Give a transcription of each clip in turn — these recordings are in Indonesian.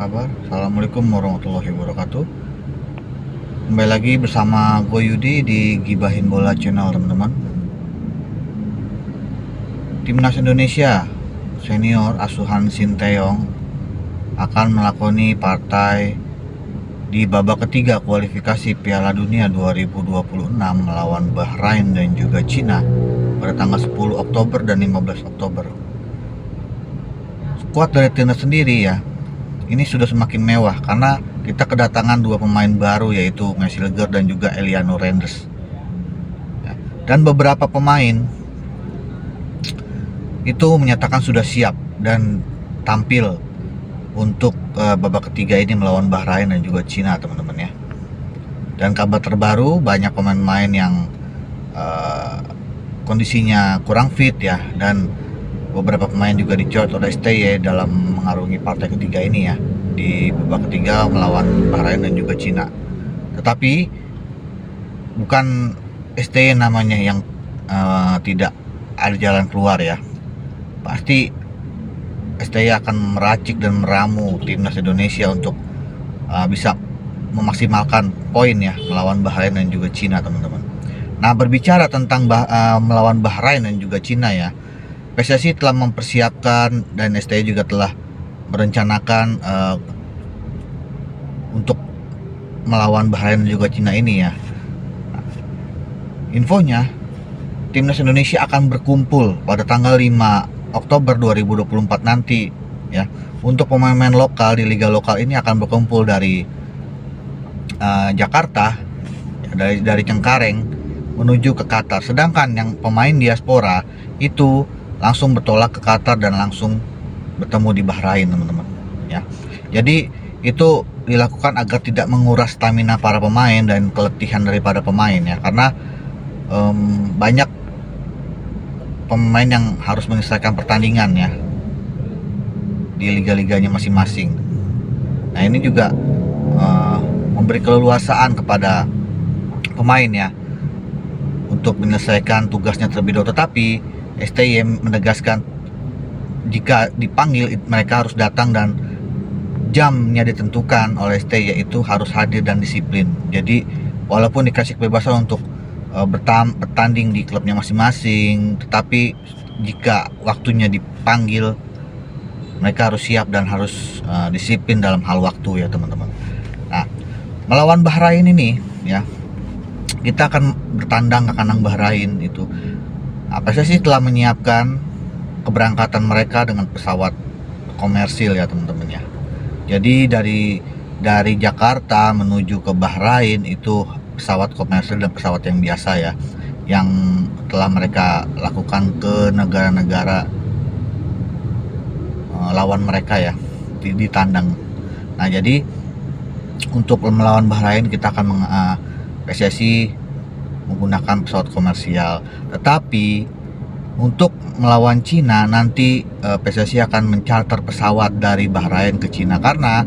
kabar? Assalamualaikum warahmatullahi wabarakatuh. Kembali lagi bersama gue Yudi di Gibahin Bola Channel, teman-teman. Timnas Indonesia senior asuhan Sinteyong akan melakoni partai di babak ketiga kualifikasi Piala Dunia 2026 melawan Bahrain dan juga Cina pada tanggal 10 Oktober dan 15 Oktober. Skuad dari timnas sendiri ya, ini sudah semakin mewah karena kita kedatangan dua pemain baru, yaitu Mesilger dan juga Eliano Renders. Dan beberapa pemain itu menyatakan sudah siap dan tampil untuk babak ketiga ini melawan Bahrain dan juga Cina, teman-teman ya. Dan kabar terbaru, banyak pemain-pemain yang kondisinya kurang fit ya, dan beberapa pemain juga dicoret oleh STY dalam mengarungi partai ketiga ini ya, di babak ketiga melawan Bahrain dan juga Cina. Tetapi bukan STY namanya yang tidak ada jalan keluar ya. Pasti STY akan meracik dan meramu timnas Indonesia untuk bisa memaksimalkan poin ya melawan Bahrain dan juga Cina, teman-teman. Nah, berbicara tentang melawan Bahrain dan juga Cina ya, PSSI telah mempersiapkan dan STY juga telah merencanakan untuk melawan Bahrain dan juga Cina ini ya. Nah, infonya, timnas Indonesia akan berkumpul pada tanggal 5 Oktober 2024 nanti ya. Untuk pemain-pemain lokal di liga lokal ini akan berkumpul dari Jakarta ya, dari Cengkareng menuju ke Qatar. Sedangkan yang pemain diaspora itu langsung bertolak ke Qatar dan langsung bertemu di Bahrain, teman-teman ya. Jadi itu dilakukan agar tidak menguras stamina para pemain dan keletihan daripada pemain ya, karena banyak pemain yang harus menyelesaikan pertandingan ya di liga-liganya masing-masing. Nah, ini juga memberi keleluasaan kepada pemain ya untuk menyelesaikan tugasnya terlebih dahulu. Tetapi STY menegaskan jika dipanggil mereka harus datang dan jamnya ditentukan oleh STY, yaitu harus hadir dan disiplin. Jadi walaupun dikasih kebebasan untuk bertanding di klubnya masing-masing, tetapi jika waktunya dipanggil mereka harus siap dan harus disiplin dalam hal waktu ya, teman-teman. Nah, melawan Bahrain ini ya, kita akan bertandang ke kandang Bahrain itu. PSSI telah menyiapkan keberangkatan mereka dengan pesawat komersil ya, teman-teman ya. Jadi dari Jakarta menuju ke Bahrain itu pesawat komersil dan pesawat yang biasa ya, yang telah mereka lakukan ke negara-negara lawan mereka ya, di tandang. Nah, jadi untuk melawan Bahrain kita akan PSSI menggunakan pesawat komersial. Tetapi untuk melawan Cina nanti PSSI akan mencarter pesawat dari Bahrain ke Cina, karena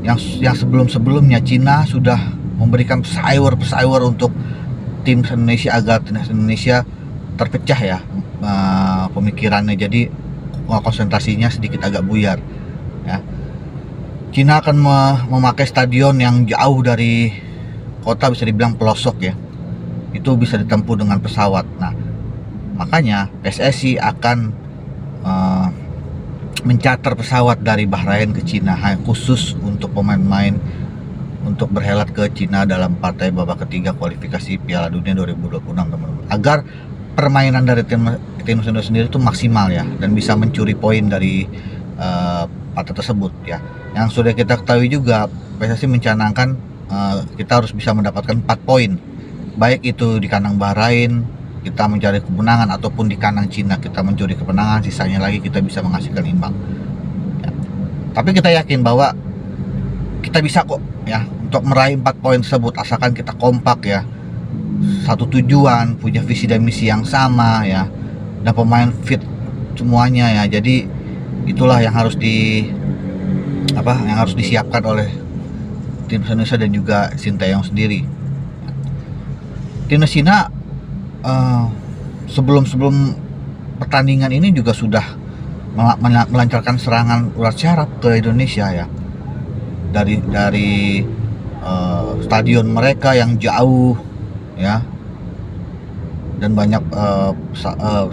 yang sebelum-sebelumnya Cina sudah memberikan pesaing untuk tim Indonesia agar timnas Indonesia terpecah ya pemikirannya. Jadi konsentrasinya sedikit agak buyar ya. Cina akan memakai stadion yang jauh dari kota, bisa dibilang pelosok ya. Itu bisa ditempuh dengan pesawat. Nah, makanya PSSI akan mencater pesawat dari Bahrain ke Cina khusus untuk pemain-pemain untuk berhelat ke Cina dalam partai babak ketiga kualifikasi Piala Dunia 2026, teman-teman. Agar permainan dari tim Indonesia sendiri itu maksimal ya, dan bisa mencuri poin dari partai tersebut ya. Yang sudah kita ketahui juga, PSSI mencanangkan kita harus bisa mendapatkan 4 poin, baik itu di kandang Bahrain kita mencari kemenangan ataupun di kandang Cina kita mencuri kemenangan, sisanya lagi kita bisa menghasilkan imbang ya. Tapi kita yakin bahwa kita bisa kok ya untuk meraih 4 poin tersebut, asalkan kita kompak ya, satu tujuan, punya visi dan misi yang sama ya, dan pemain fit semuanya ya. Jadi itulah yang harus disiapkan oleh tim Indonesia dan juga Sinteyong sendiri. Timnas Cina sebelum pertandingan ini juga sudah melancarkan serangan urat syaraf ke Indonesia ya. dari stadion mereka yang jauh ya, dan banyak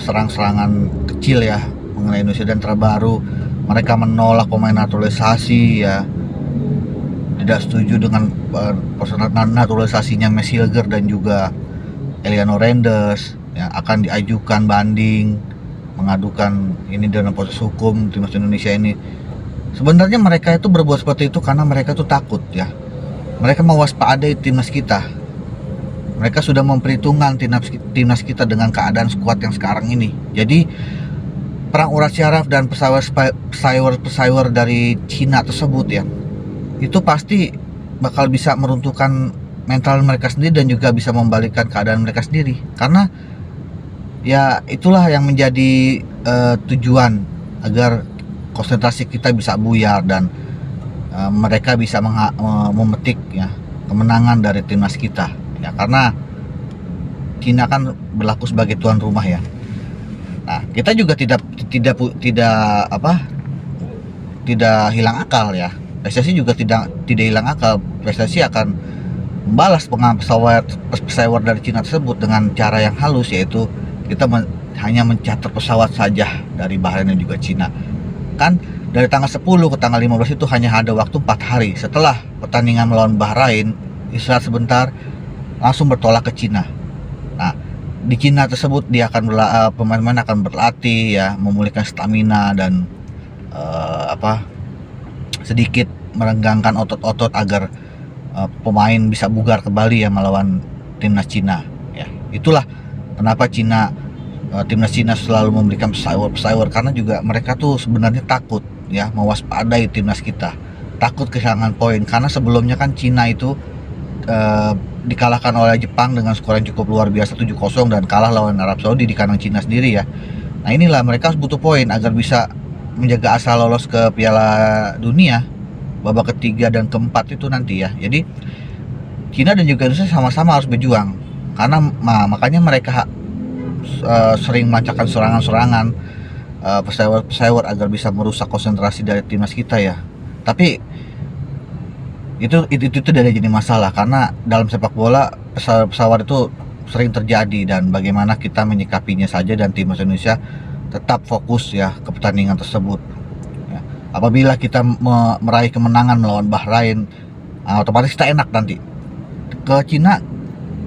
serang-serangan kecil ya mengenai Indonesia. Dan terbaru mereka menolak pemain naturalisasi ya, tidak setuju dengan naturalisasinya Messi Hilger dan juga Eliano Rendes ya, akan diajukan banding, mengadukan ini dalam proses hukum timnas Indonesia ini. Sebenarnya mereka itu berbuat seperti itu karena mereka tuh takut ya, mereka mewaspadai timnas kita. Mereka sudah memperhitungkan timnas kita dengan keadaan skuad yang sekarang ini. Jadi perang urat syaraf dan pesaing dari Cina tersebut ya, itu pasti bakal bisa meruntuhkan mental mereka sendiri dan juga bisa membalikkan keadaan mereka sendiri. Karena ya itulah yang menjadi tujuan agar konsentrasi kita bisa buyar dan mereka bisa memetik ya kemenangan dari timnas kita ya, karena Cina kan berlaku sebagai tuan rumah ya. Nah, kita juga tidak hilang akal ya. PSSI juga tidak hilang akal. PSSI akan membalas pesawat dari Cina tersebut dengan cara yang halus, yaitu kita hanya mencatat pesawat saja dari Bahrain dan juga Cina. Kan dari tanggal 10 ke tanggal 15 itu hanya ada waktu 4 hari. Setelah pertandingan melawan Bahrain, istirahat sebentar, langsung bertolak ke Cina. Nah, di Cina tersebut dia akan pemain-pemain akan berlatih ya, memulihkan stamina dan sedikit merenggangkan otot-otot agar pemain bisa bugar kembali ya melawan timnas Cina ya. Itulah kenapa timnas Cina selalu memberikan pesawat karena juga mereka tuh sebenarnya takut ya, mewaspadai timnas kita, takut kehilangan poin. Karena sebelumnya kan Cina itu dikalahkan oleh Jepang dengan skor yang cukup luar biasa 7-0 dan kalah lawan Arab Saudi di kandang Cina sendiri ya. Nah, inilah mereka harus butuh poin agar bisa menjaga asa lolos ke Piala Dunia babak ketiga dan keempat itu nanti ya. Jadi Cina dan juga Indonesia sama-sama harus berjuang, karena makanya mereka sering melancarkan serangan-serangan pesawat agar bisa merusak konsentrasi dari timnas kita ya. Tapi itu tidak jadi masalah, karena dalam sepak bola pesawat itu sering terjadi, dan bagaimana kita menyikapinya saja. Dan timnas Indonesia tetap fokus ya ke pertandingan tersebut ya. Apabila kita meraih kemenangan melawan Bahrain, otomatis kita enak nanti ke Cina.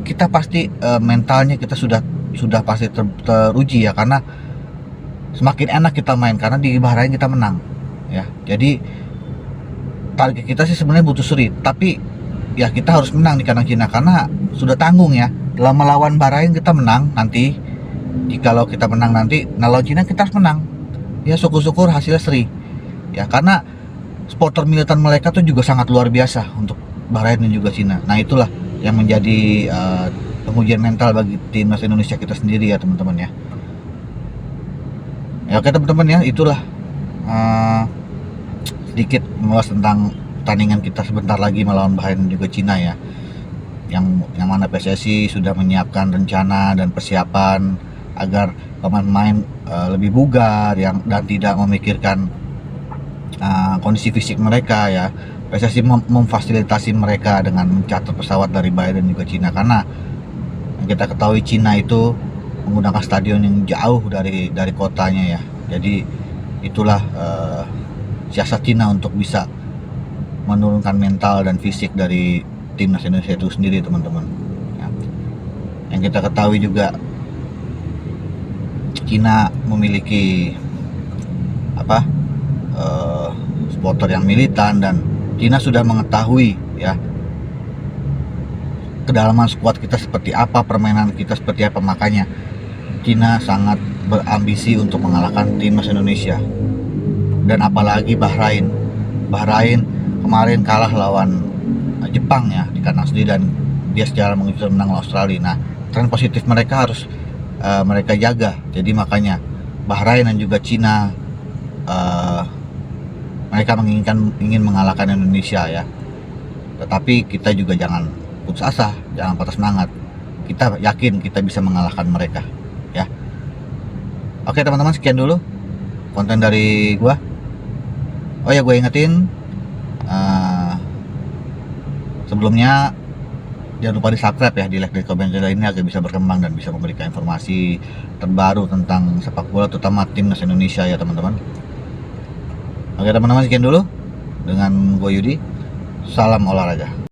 Kita pasti mentalnya kita sudah pasti teruji ya, karena semakin enak kita main karena di Bahrain kita menang ya. Jadi target kita sih sebenarnya butuh seri, tapi ya kita harus menang di kandang Cina karena sudah tanggung ya. Dalam melawan Bahrain kita menang nanti, jikalau kita menang nanti lawan Cina kita harus menang ya, syukur-syukur hasilnya seri ya, karena supporter militan mereka tuh juga sangat luar biasa untuk Bahrain dan juga Cina. Nah, itulah yang menjadi pengujian mental bagi timnas Indonesia kita sendiri ya teman-teman ya. Ya oke teman-teman ya, itulah sedikit membahas tentang pertandingan kita sebentar lagi melawan Bahrain dan juga Cina ya, yang mana PSSI sudah menyiapkan rencana dan persiapan agar pemain-pemain lebih bugar dan tidak memikirkan kondisi fisik mereka ya. PSSI memfasilitasi mereka dengan mencatat pesawat dari Bahrain dan juga Cina, karena yang kita ketahui Cina itu menggunakan stadion yang jauh dari kotanya ya. Jadi itulah siasat Cina untuk bisa menurunkan mental dan fisik dari timnas Indonesia itu sendiri teman-teman ya. Yang kita ketahui juga Cina memiliki supporter yang militan, dan Cina sudah mengetahui ya kedalaman skuad kita seperti apa, permainan kita seperti apa. Makanya Cina sangat berambisi untuk mengalahkan timnas Indonesia. Dan apalagi Bahrain kemarin kalah lawan Jepang ya di kandang sendiri, dan dia secara mengejutkan menang lawan Australia. Nah, tren positif mereka harus mereka jaga. Jadi makanya Bahrain dan juga Cina mereka ingin mengalahkan Indonesia ya. Tetapi kita juga jangan putus asa, jangan patah semangat. Kita yakin kita bisa mengalahkan mereka ya. Oke teman-teman, sekian dulu konten dari gua. Oh ya, gue ingetin Sebelumnya jangan lupa di subscribe ya, di like, di komen channel ini agar bisa berkembang dan bisa memberikan informasi terbaru tentang sepak bola, terutama timnas Indonesia ya teman-teman. Oke teman-teman, sekian dulu dengan gue Yudi. Salam olahraga.